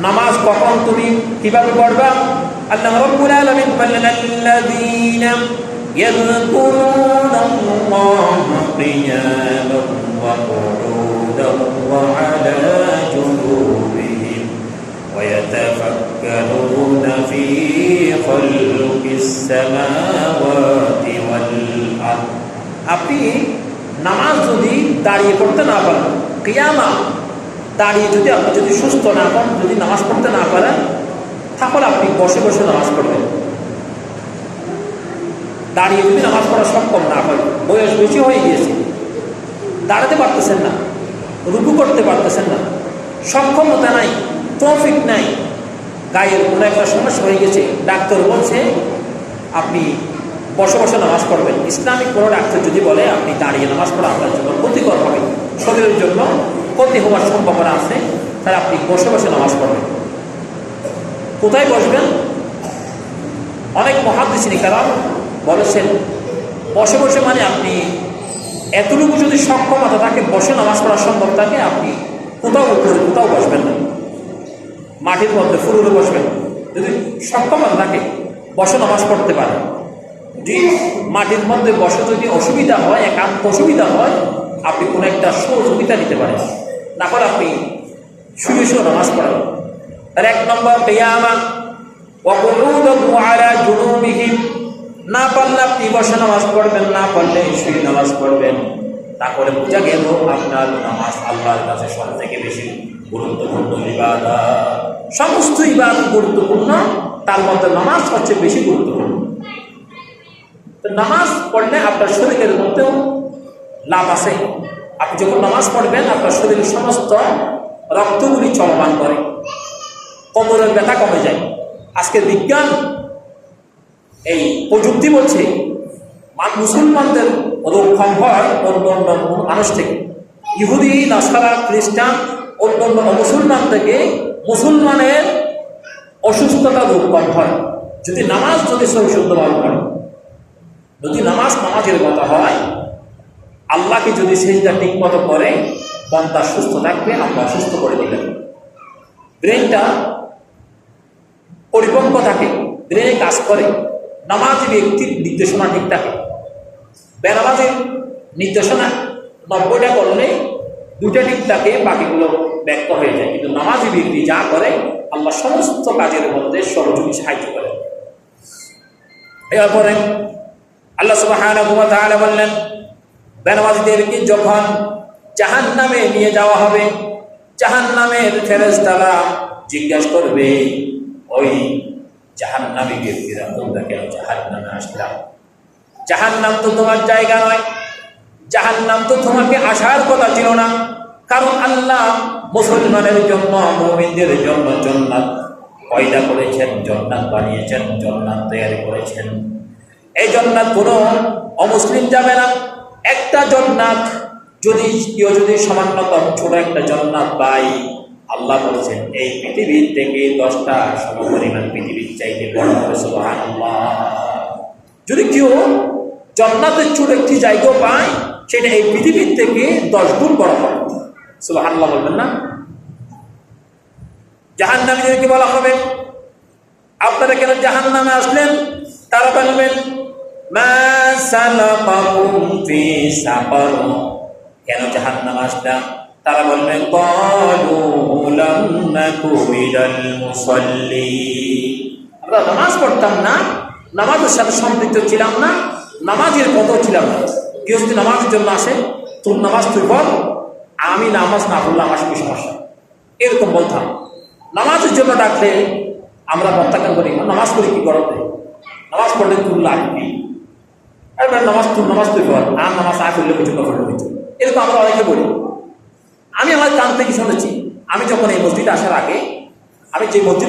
নামাজ কখন তুমি কিভাবে পড়বা? আল্লাহ রাব্বুল আলামিন বললেন, আল্লাযীনা ইয়াযকুরুনাল্লাহা কিয়ামান ওয়া qu'udan ওয়া আলা জুনুবিহিম ওয়া ইয়াতাফাক্কারুনা ফী খালকিস সামাওয়াতি ওয়াল আরদ। আপনি নামাজ যদি দাঁড়িয়ে পড়তে না পারেন, কিয়ামা দাঁড়িয়ে যদি আপনি যদি সুস্থ না হন, যদি নামাজ পড়তে না পারেন, তাহলে আপনি বসে বসে নামাজ পড়বেন। দাঁড়িয়ে যদি নামাজ পড়া সক্ষম না হয়, বয়স বেশি হয়ে গিয়েছে, দাঁড়াতে পারতেছেন না, রুকু করতে পারতেছেন না, সক্ষমতা নাই, তৌফিক নাই, গায়ের কোনো একটা সমস্যা হয়ে গেছে, ডাক্তার বলছে আপনি বসে বসে নামাজ পড়বেন। ইসলামিক কোনো ডাক্তার যদি বলে আপনি দাঁড়িয়ে নামাজ পড়া আপনার জন্য ক্ষতিকর হবে, শরীরের জন্য ক্ষতি হওয়ার সম্ভাবনা আছে, তাহলে আপনি বসে বসে নামাজ পড়বেন। কোথায় বসবেন? অনেক মুহাদ্দিসিন কেরাম বলেছেন, বসে বসে মানে আপনি এতটুকু যদি সক্ষমতা থাকে, বসে নামাজ পড়া সম্ভব থাকে, আপনি কোথাও উপরে কোথাও বসবেন না, মাটির মধ্যে ফুরুলে বসবেন। যদি সক্ষমতা থাকে, বসে নামাজ পড়তে পারেন। যদি মাটির মধ্যে বসে যদি অসুবিধা হয়, একান্ত অসুবিধা হয়, আপনি কোনো একটা সহযোগিতা নিতে পারেন, না হলে আপনি শুয়ে শুয়ে নামাজ পড়েন। আর 1 নম্বর কিয়ামা ওয়া qu'udan আলা জুনুবিহিম, না পারলে আপনি বসে নামাজ পড়বেন, না পারলে শুয়ে নামাজ পড়বেন। তাহলে বোঝা গেল আপনার নামাজ আল্লাহর কাছে সব থেকে বেশি গুরুত্বপূর্ণ ইবাদত। সমস্ত ইবাদত গুরুত্বপূর্ণ, তার মধ্যে নামাজ সবচেয়ে বেশি গুরুত্বপূর্ণ। তো নামাজ পড়লে আপনার শরীরের মধ্যেও লাভ আছে। আপনি যখন নামাজ পড়বেন, আপনার শরীরের সমস্ত রক্তগুলি চলমান করে, কোমরের ব্যথা কমে যায়। আজকে বিজ্ঞান এই প্রযুক্তি বলছে মুসলমানদের রোগ কম হয় অন্য মানুষ থেকে। ইহুদি, নাসারা, খ্রিস্টান, অন্য মুসলমান থেকে মুসলমানের অসুস্থতা রোগ কম হয় যদি নামাজ শুদ্ধভাবে পড়ে। যদি নামাজের কথা হয়, আল্লাহকে যদি সেজদা ঠিক মতো করে, বান্দা সুস্থ থাকবে, আল্লাহ সুস্থ করে দিবেন। ব্রেনটা পরিপক্ক থাকে, ব্রেনে কাজ করে, নামাজি ব্যক্তির নির্দেশনা ঠিক থাকে। বেনামাজের নির্দেশনা 90টা করলে 2টা ঠিক থাকে, বাকিগুলো ব্যক্ত হয়ে যায়। কিন্তু নামাজি ব্যক্তি যা করে, আল্লাহ সমস্ত কাজের মধ্যে সহযোগী সাহায্য করে। এরপরে আল্লাহ সুবহানাহু ওয়া তাআলা বললেন, বেনামাজিদেরকে যখন জাহান্নামে নিয়ে যাওয়া হবে, জাহান্নামের ফেরেশতারা জিজ্ঞাসা করবে, ওই জাহান্নামী ব্যক্তিরা, তোমরা কেন জাহান্নামে আসলাম? জাহান্নাম তো তোমার জায়গা নয়, জাহান্নাম তো তোমাকে আসার কথা ছিল না। কারণ আল্লাহ মুসলমানের জন্য, মুমিনদের জন্য জান্নাত পয়দা করেছেন, জান্নাত বানিয়েছেন, জান্নাত তৈরি করেছেন। এই জান্নাত কোনো অমুসলিম যাবে না। একটা জান্নাত যদি সামান্যতম ছোট একটা জান্নাত পাই, আল্লাহ বলেছেন এই পৃথিবীর থেকে 10টা সমপরিমাণ পৃথিবীর চাইতে বড় হবে। সুবহানাল্লাহ। যদি কেউ জান্নাতের ছোট একটি জায়গা পায়, সেটা এই পৃথিবীর থেকে 10 গুণ বড় হবে। সুবহানাল্লাহ বলবেন না? জাহান্নামীদেরকে বলা হবে, আপনারা কেন জাহান্নামে আসলেন? তারা বলবেন, মা সালাকাকুম ফি সাকার, কেন জাহান্নামে আসলাম? তারা বলবেন, ক্বালু লাম নাকু মিনাল মুসাল্লিন, আমরা নামাজ পড়তাম না, নামাজের সাথে সম্পৃক্ত ছিলাম না, নামাজের কত ছিলাম না। কেউ যদি নামাজের জন্য আসে, তোর নামাজ তুই পড়, আমি নামাজ না পড়লে আমার কি সমস্যা, এরকম বলতাম। নামাজের জন্য ডাকলে আমরা প্রত্যাখ্যান করি, নামাজ পড়ি কি করতে, নামাজ পড়লে তুই লাগবি, এবার নামাজ তুই পড়, আর নামাজ আ করলে কিছু করলে কিছু, এরকম আমরা অনেকে বলি। আমি আমার কান থেকে শুনেছি, আমি যখন এই মসজিদে আসার আগে, আমি যে মসজিদ